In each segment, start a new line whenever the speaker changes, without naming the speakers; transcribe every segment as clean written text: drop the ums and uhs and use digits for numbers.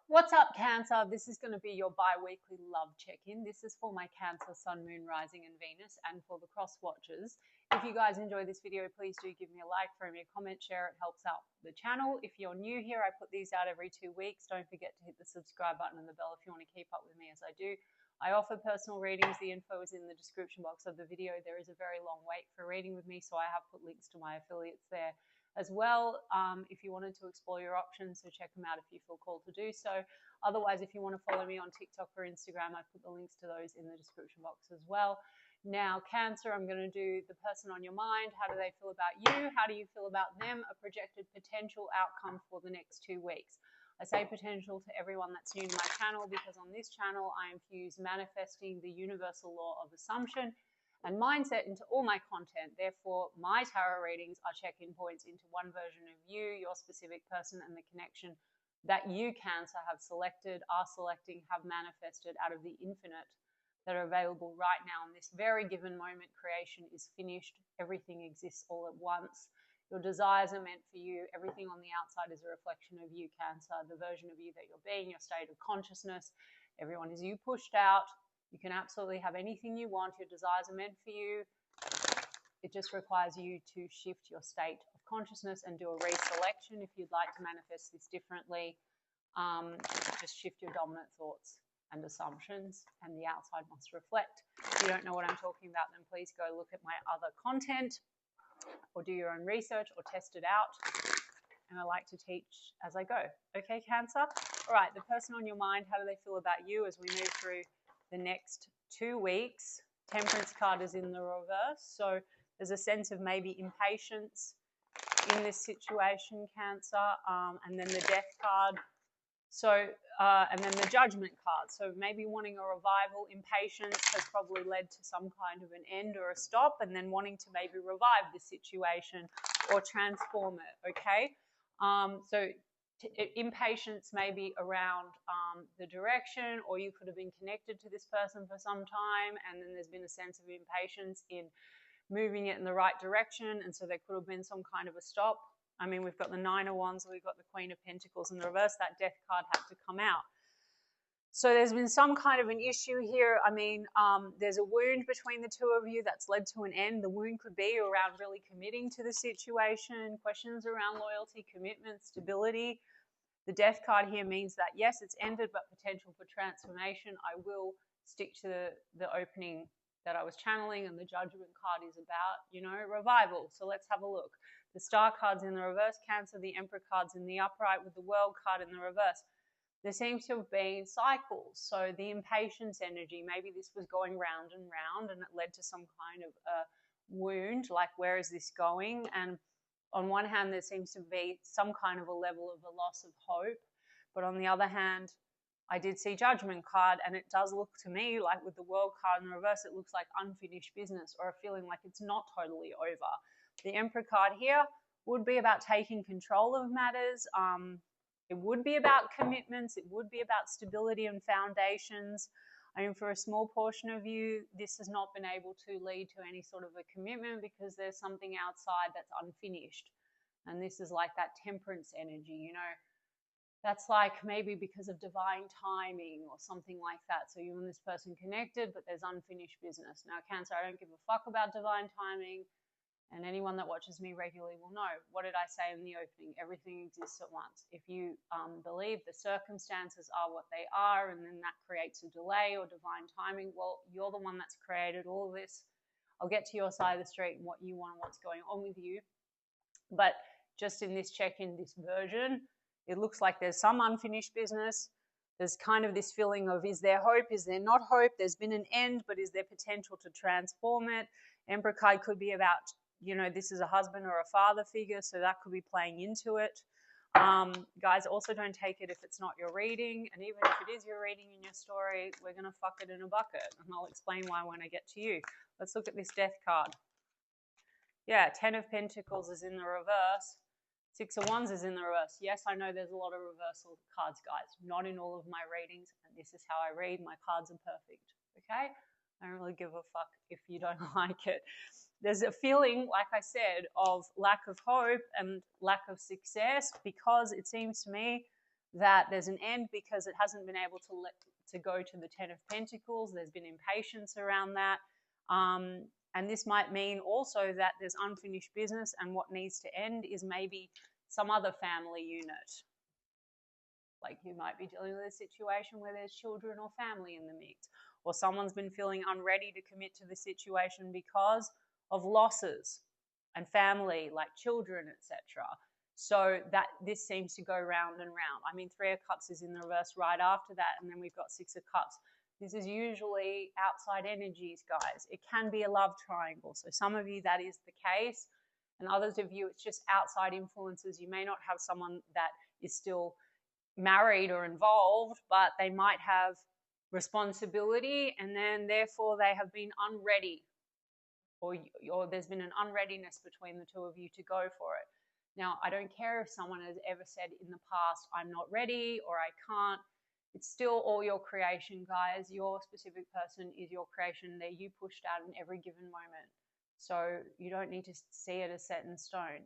What's up, Cancer? This is going to be your bi-weekly love check-in. This is for my Cancer, Sun, Moon, Rising and Venus, and for the cross watchers. If you guys enjoy this video, please do give me a like, throw me a comment, share. It helps out the channel. If you're new here, I put these out every 2 weeks. Don't forget to hit the subscribe button and the bell if you want to keep up with me as I do. I offer personal readings. The info is in the description box of the video. There is a very long wait for reading with me, so I have put links to my affiliates there as well, if you wanted to explore your options, so check them out if you feel called to do so. Otherwise, if you want to follow me on TikTok or Instagram, I put the links to those in the description box as well. Now, Cancer, I'm going to do the person on your mind. How do they feel about you? How do you feel about them? A projected potential outcome for the next 2 weeks. I say potential to everyone that's new to my channel because on this channel, I infuse manifesting, the universal law of assumption, and mindset into all my content. Therefore, my tarot readings are check-in points into one version of you, your specific person, and the connection that you, Cancer, have selected, are selecting, have manifested out of the infinite that are available right now in this very given moment. Creation is finished. Everything exists all at once. Your desires are meant for you. Everything on the outside is a reflection of you, Cancer, the version of you that you're being, your state of consciousness. Everyone is you pushed out. You can absolutely have anything you want. Your desires are meant for you. It just requires you to shift your state of consciousness and do a reselection if you'd like to manifest this differently. Just shift your dominant thoughts and assumptions, and the outside must reflect. If you don't know what I'm talking about, then please go look at my other content or do your own research or test it out. And I like to teach as I go. Okay, Cancer? All right, the person on your mind, how do they feel about you as we move through the next 2 weeks? Temperance card is in the reverse, so there's a sense of maybe impatience in this situation, Cancer, and then the Death card. So, and then the Judgment card. So maybe wanting a revival. Impatience has probably led to some kind of an end or a stop, and then wanting to maybe revive the situation or transform it. Okay, so impatience may be around the direction, or you could have been connected to this person for some time, and then there's been a sense of impatience in moving it in the right direction, and so there could have been some kind of a stop. I mean, we've got the Nine of Wands, we've got the Queen of Pentacles in the reverse. That Death card had to come out. So there's been some kind of an issue here. I mean, there's a wound between the two of you that's led to an end. The wound could be around really committing to the situation, questions around loyalty, commitment, stability. The Death card here means that, yes, it's ended, but potential for transformation. I will stick to the opening that I was channeling, and the Judgment card is about, revival. So let's have a look. The Star card's in the reverse, Cancer. The Emperor card's in the upright with the World card in the reverse. There seems to have been cycles. So the impatience energy, maybe this was going round and round and it led to some kind of a wound, like where is this going? And on one hand, there seems to be some kind of a level of a loss of hope. But on the other hand, I did see Judgment card, and it does look to me like with the World card in reverse, it looks like unfinished business or a feeling like it's not totally over. The Emperor card here would be about taking control of matters. It would be about commitments. It would be about stability and foundations. I mean, for a small portion of you, this has not been able to lead to any sort of a commitment because there's something outside that's unfinished. And this is like that temperance energy, That's like maybe because of divine timing or something like that. So you and this person connected, but there's unfinished business. Now, Cancer, I don't give a fuck about divine timing. And anyone that watches me regularly will know. What did I say in the opening? Everything exists at once. If you believe the circumstances are what they are, and then that creates a delay or divine timing, well, you're the one that's created all of this. I'll get to your side of the street and what you want and what's going on with you. But just in this check-in, this version, it looks like there's some unfinished business. There's kind of this feeling of, is there hope? Is there not hope? There's been an end, but is there potential to transform it? Emperor card could be about, this is a husband or a father figure, so that could be playing into it. Guys, also don't take it if it's not your reading, and even if it is your reading in your story, we're going to fuck it in a bucket, and I'll explain why when I get to you. Let's look at this Death card. Yeah, 10 of Pentacles is in the reverse. 6 of Wands is in the reverse. Yes, I know there's a lot of reversal cards, guys. Not in all of my readings, and this is how I read. My cards are perfect, okay? I don't really give a fuck if you don't like it. There's a feeling, like I said, of lack of hope and lack of success because it seems to me that there's an end because it hasn't been able to go to the Ten of Pentacles. There's been impatience around that. And this might mean also that there's unfinished business, and what needs to end is maybe some other family unit. Like you might be dealing with a situation where there's children or family in the mix, or someone's been feeling unready to commit to the situation because of losses and family, like children, etc. So that this seems to go round and round. I mean, Three of Cups is in the reverse right after that, and then we've got Six of Cups. This is usually outside energies, guys. It can be a love triangle. So some of you, that is the case, and others of you, it's just outside influences. You may not have someone that is still married or involved, but they might have responsibility, and then therefore they have been unready, or there's been an unreadiness between the two of you to go for it. Now, I don't care if someone has ever said in the past, I'm not ready or I can't. It's still all your creation, guys. Your specific person is your creation. They're you pushed out in every given moment. So you don't need to see it as set in stone,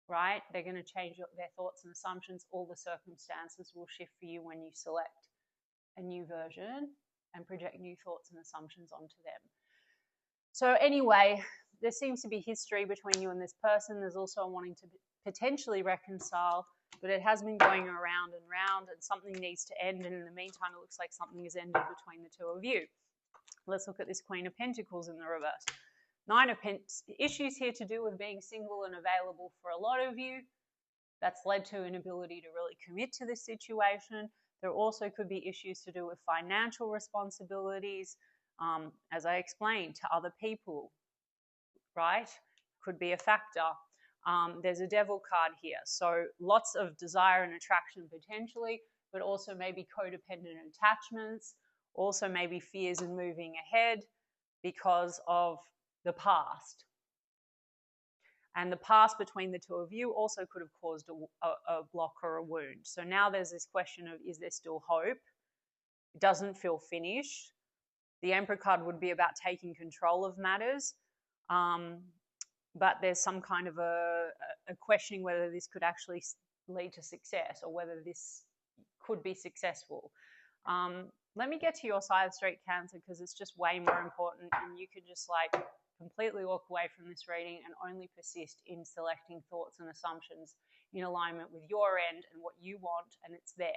right? They're going to change their thoughts and assumptions. All the circumstances will shift for you when you select a new version and project new thoughts and assumptions onto them. So anyway, there seems to be history between you and this person. There's also wanting to potentially reconcile, but it has been going around and round, and something needs to end. And in the meantime, it looks like something has ended between the two of you. Let's look at this Queen of Pentacles in the reverse. Nine of Pentacles, issues here to do with being single and available for a lot of you. That's led to an inability to really commit to this situation. There also could be issues to do with financial responsibilities, as I explained, to other people, right? Could be a factor. There's a Devil card here. So lots of desire and attraction potentially, but also maybe codependent attachments, also maybe fears in moving ahead because of the past. And the past between the two of you also could have caused a block or a wound. So now there's this question of, is there still hope? It doesn't feel finished. The Emperor card would be about taking control of matters. But there's some kind of a questioning whether this could actually lead to success or whether this could be successful. Let me get to your side street, Cancer, because it's just way more important, and you could just like completely walk away from this reading and only persist in selecting thoughts and assumptions in alignment with your end and what you want, and it's there.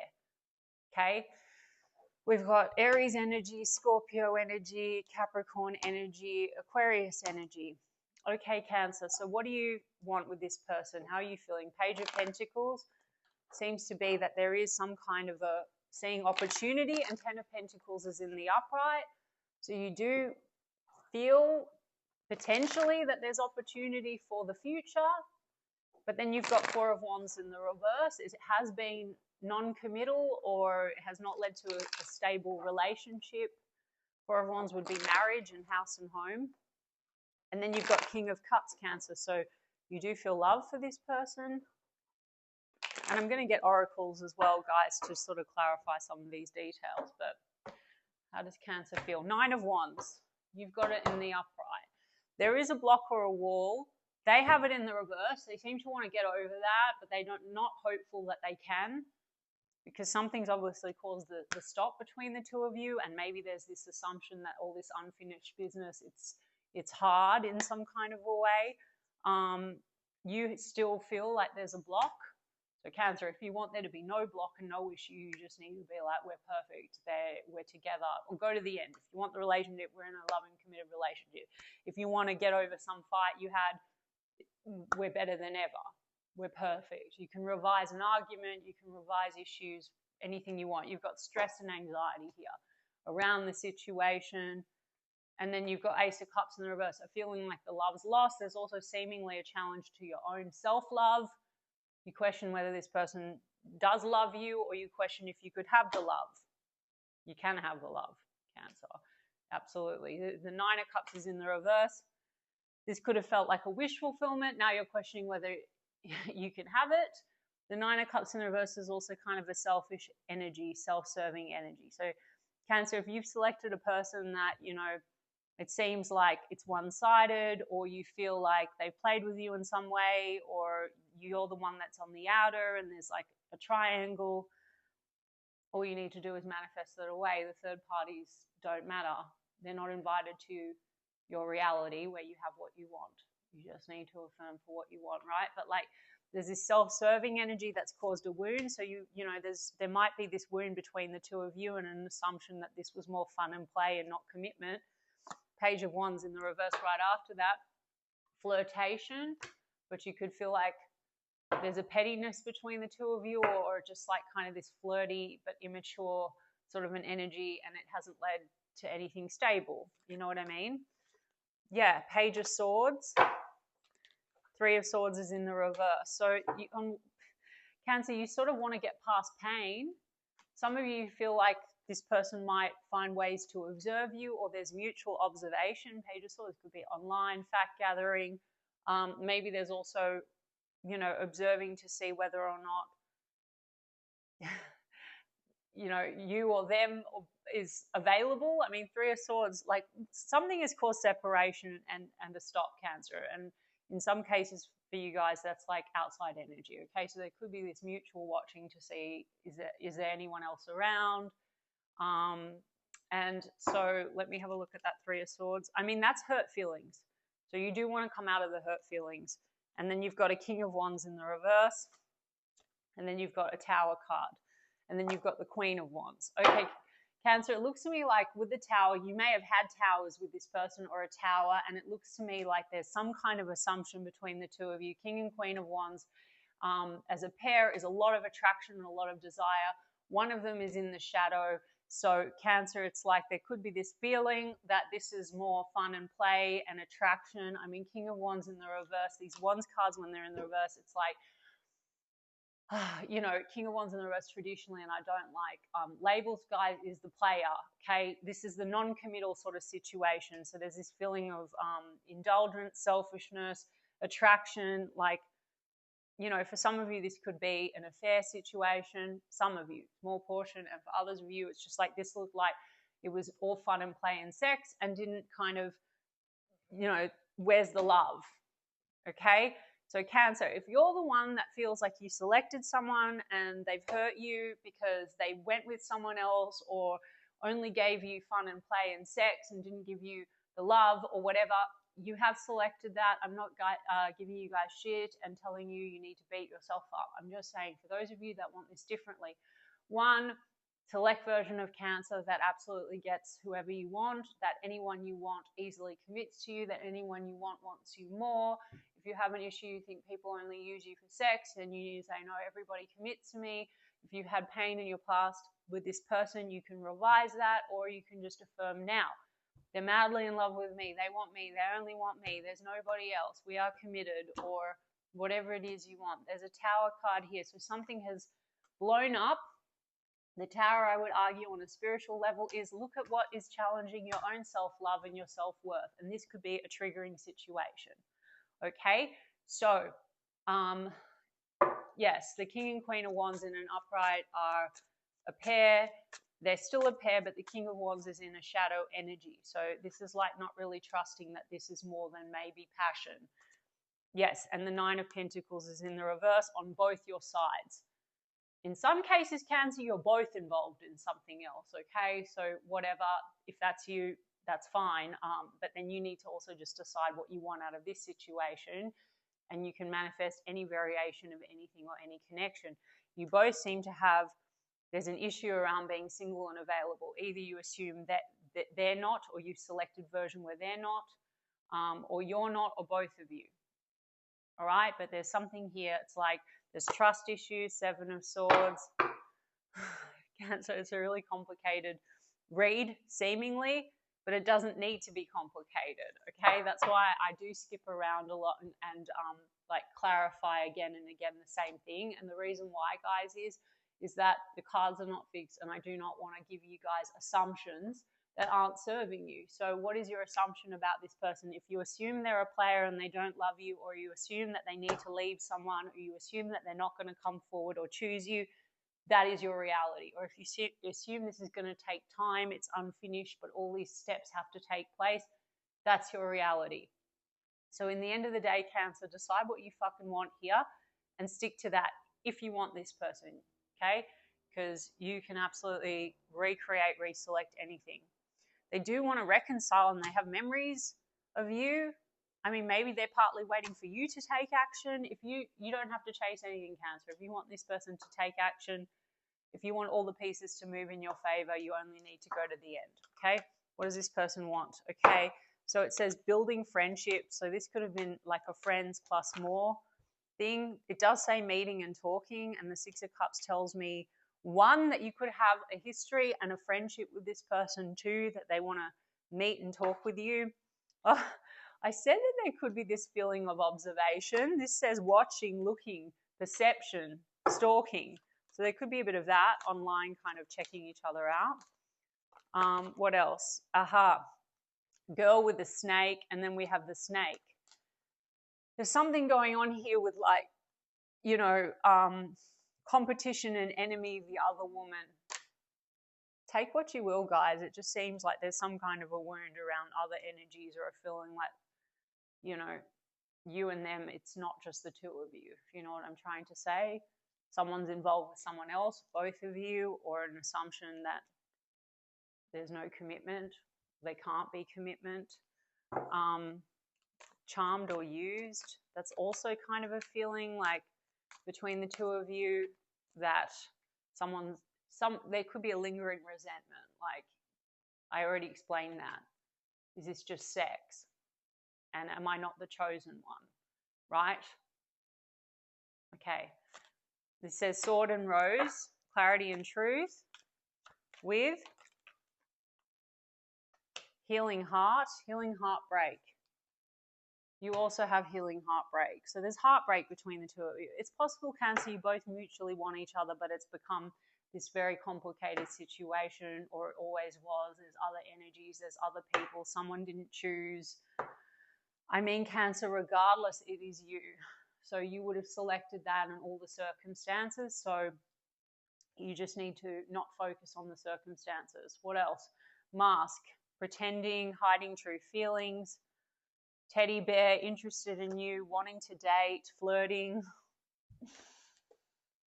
Okay? We've got Aries energy, Scorpio energy, Capricorn energy, Aquarius energy. Okay, Cancer, so what do you want with this person? How are you feeling? Page of Pentacles seems to be that there is some kind of a seeing opportunity, and Ten of Pentacles is in the upright. So you do feel potentially that there's opportunity for the future, but then you've got Four of Wands in the reverse. It has been non-committal or it has not led to a stable relationship. Four of Wands would be marriage and house and home. And then you've got King of Cups, Cancer. So you do feel love for this person. And I'm going to get oracles as well, guys, to sort of clarify some of these details. But how does Cancer feel? Nine of Wands. You've got it in the upright. There is a block or a wall. They have it in the reverse. They seem to want to get over that, but they're not hopeful that they can, because something's obviously caused the stop between the two of you, and maybe there's this assumption that all this unfinished business, it's hard in some kind of a way. You still feel like there's a block. So Cancer, if you want there to be no block and no issue, you just need to be like, we're perfect, we're together, or go to the end. If you want the relationship, we're in a loving, committed relationship. If you want to get over some fight you had, we're better than ever. We're perfect. You can revise an argument, you can revise issues, anything you want. You've got stress and anxiety here around the situation. And then you've got Ace of Cups in the reverse, a feeling like the love's lost. There's also seemingly a challenge to your own self-love. You question whether this person does love you, or you question if you could have the love. You can have the love, Cancer. Absolutely. The Nine of Cups is in the reverse. This could have felt like a wish fulfillment. Now you're questioning whether you can have it. The Nine of Cups in the reverse is also kind of a selfish energy, self-serving energy. So Cancer, if you've selected a person that, it seems like it's one-sided, or you feel like they've played with you in some way, or you're the one that's on the outer and there's like a triangle, all you need to do is manifest it away. The third parties don't matter. They're not invited to your reality where you have what you want. You just need to affirm for what you want, right? But like, there's this self-serving energy that's caused a wound. So you know, there might be this wound between the two of you and an assumption that this was more fun and play and not commitment. Page of Wands in the reverse right after that. Flirtation, but you could feel like there's a pettiness between the two of you, or just like kind of this flirty but immature sort of an energy, and it hasn't led to anything stable. You know what I mean? Yeah, Page of Swords. Three of Swords is in the reverse. So on Cancer, you sort of want to get past pain. Some of you feel like this person might find ways to observe you, or there's mutual observation. Page of Swords could be online, fact gathering. Maybe there's also, you know, observing to see whether or not, you know, you or them is available. I mean, Three of Swords, like something has caused separation and a stop, Cancer. And in some cases for you guys, that's like outside energy, okay? So there could be this mutual watching to see, is there anyone else around? And so let me have a look at that Three of Swords. I mean, that's hurt feelings. So you do want to come out of the hurt feelings. And then you've got a King of Wands in the reverse. And then you've got a Tower card. And then you've got the Queen of Wands. Okay, Cancer, it looks to me like with the Tower, you may have had towers with this person or a tower, and it looks to me like there's some kind of assumption between the two of you. King and Queen of Wands as a pair is a lot of attraction and a lot of desire. One of them is in the shadow. So Cancer, it's like there could be this feeling that this is more fun and play and attraction. I mean, King of Wands in the reverse, these Wands cards when they're in the reverse, it's like, you know, King of Wands in the reverse traditionally, and I don't like labels, guys, is the player, okay? This is the non-committal sort of situation. So there's this feeling of indulgence, selfishness, attraction. Like, you know, for some of you, this could be an affair situation. Some of you, small portion, and for others of you, it's just like this looked like it was all fun and play and sex and didn't kind of, you know, where's the love, okay? So Cancer, if you're the one that feels like you selected someone and they've hurt you because they went with someone else or only gave you fun and play and sex and didn't give you the love or whatever, you have selected that. I'm not giving you guys shit and telling you you need to beat yourself up. I'm just saying for those of you that want this differently, one, select version of Cancer that absolutely gets whoever you want, that anyone you want easily commits to you, that anyone you want wants you more. If you have an issue, you think people only use you for sex, and you need to say, no, everybody commits to me. If you've had pain in your past with this person, you can revise that, or you can just affirm now. They're madly in love with me. They want me. They only want me. There's nobody else. We are committed, or whatever it is you want. There's a Tower card here. So something has blown up. The Tower, I would argue, on a spiritual level is look at what is challenging your own self-love and your self-worth. And this could be a triggering situation. Okay? So, yes, the King and Queen of Wands in an upright are a pair. They're still a pair, but the King of Wands is in a shadow energy. So this is like not really trusting that this is more than maybe passion. Yes, and the Nine of Pentacles is in the reverse on both your sides. In some cases, Cancer, you're both involved in something else, okay? So whatever, if that's you, that's fine. But then you need to also just decide what you want out of this situation, and you can manifest any variation of anything or any connection. You both seem to have, there's an issue around being single and available. Either you assume that they're not, or you've selected version where they're not, or you're not, or both of you. All right, but there's something here. It's like there's trust issues, Seven of Swords. Cancer, it's a really complicated read, seemingly, but it doesn't need to be complicated, okay? That's why I do skip around a lot and like clarify again and again the same thing. And the reason why, guys, is that the cards are not fixed, and I do not want to give you guys assumptions that aren't serving you. So what is your assumption about this person? If you assume they're a player and they don't love you, or you assume that they need to leave someone, or you assume that they're not going to come forward or choose you, that is your reality. Or if you assume this is going to take time, it's unfinished, but all these steps have to take place, that's your reality. So in the end of the day, Cancer, decide what you fucking want here and stick to that if you want this person, okay? because you can absolutely recreate, reselect anything. They do want to reconcile and they have memories of you. I mean, maybe they're partly waiting for you to take action. If you don't have to chase anything, Cancer. If you want this person to take action, if you want all the pieces to move in your favor, you only need to go to the end, okay? What does this person want? Okay, so it says building friendships. So this could have been like a friends plus more thing. It does say meeting and talking, and the Six of Cups tells me, one, that you could have a history and a friendship with this person. Two, that they want to meet and talk with you. Oh, I said that there could be this feeling of observation. This says watching, looking, perception, stalking. So there could be a bit of that online, kind of checking each other out. What else? Aha. Girl with the snake, and then we have the snake. There's something going on here with, like, you know, competition and enemy of the other woman. Take what you will, guys. It just seems like there's some kind of a wound around other energies, or a feeling like, you know, you and them, it's not just the two of you, if you know what I'm trying to say. Someone's involved with someone else, both of you, or an assumption that there's no commitment, there can't be commitment. Charmed or used, that's also kind of a feeling like between the two of you that there could be a lingering resentment. Like, I already explained that. Is this just sex? And am I not the chosen one? Right? Okay. This says sword and rose, clarity and truth, with healing heart, healing heartbreak. You also have healing heartbreak. So there's heartbreak between the two of you. It's possible, Cancer, you both mutually want each other, but it's become this very complicated situation, or it always was. There's other energies, there's other people, someone didn't choose. I mean, Cancer, regardless, it is you. So you would have selected that in all the circumstances. So you just need to not focus on the circumstances. What else? Mask, pretending, hiding true feelings. Teddy bear, interested in you, wanting to date, flirting.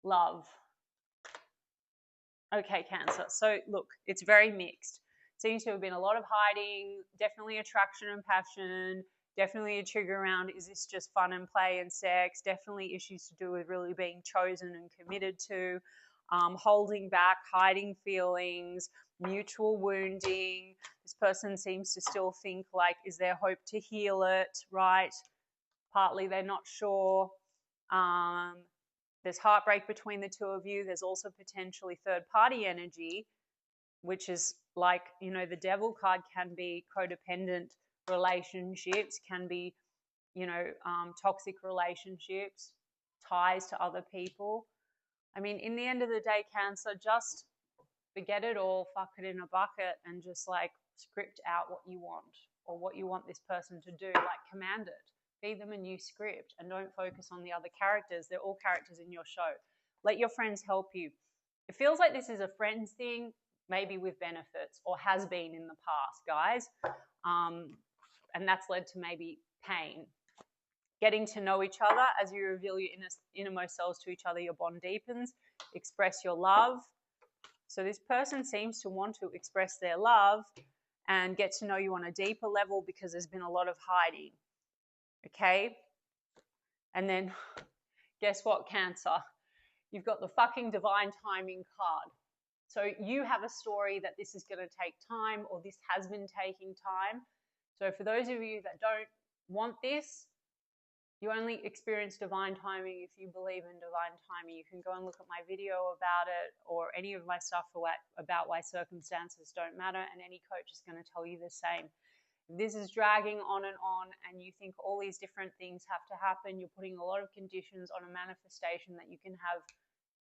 Love. Okay, Cancer. So look, it's very mixed. Seems to have been a lot of hiding, definitely attraction and passion, definitely a trigger around, is this just fun and play and sex? Definitely issues to do with really being chosen and committed to, holding back, hiding feelings, mutual wounding. This person seems to still think, like, is there hope to heal it, right? Partly they're not sure. There's heartbreak between the two of you. There's also potentially third-party energy, which is like, you know, the devil card can be codependent relationships, can be, you know, toxic relationships, ties to other people. I mean, in the end of the day, Cancer, just forget it all, fuck it in a bucket, and just like script out what you want, or what you want this person to do. Like, command it. Feed them a new script, and don't focus on the other characters. They're all characters in your show. Let your friends help you. It feels like this is a friends thing, maybe with benefits, or has been in the past, guys. And that's led to maybe pain. Getting to know each other. As you reveal your innermost selves to each other, your bond deepens. Express your love. So this person seems to want to express their love and get to know you on a deeper level, because there's been a lot of hiding. Okay? And then, guess what, Cancer? You've got the fucking divine timing card. So you have a story that this is going to take time, or this has been taking time. So for those of you that don't want this, you only experience divine timing if you believe in divine timing. You can go and look at my video about it, or any of my stuff about why circumstances don't matter, and any coach is going to tell you the same. If this is dragging on, and you think all these different things have to happen, you're putting a lot of conditions on a manifestation that you can have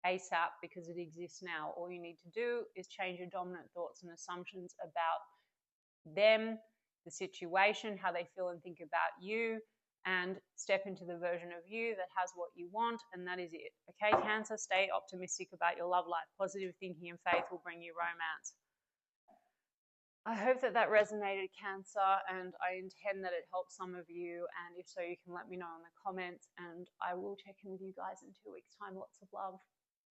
ASAP because it exists now. All you need to do is change your dominant thoughts and assumptions about them, the situation, how they feel and think about you, and step into the version of you that has what you want, and that is it. Okay, Cancer, stay optimistic about your love life. Positive thinking and faith will bring you romance. I hope that that resonated, Cancer, and I intend that it helps some of you, and if so, you can let me know in the comments, and I will check in with you guys in 2 weeks' time. Lots of love.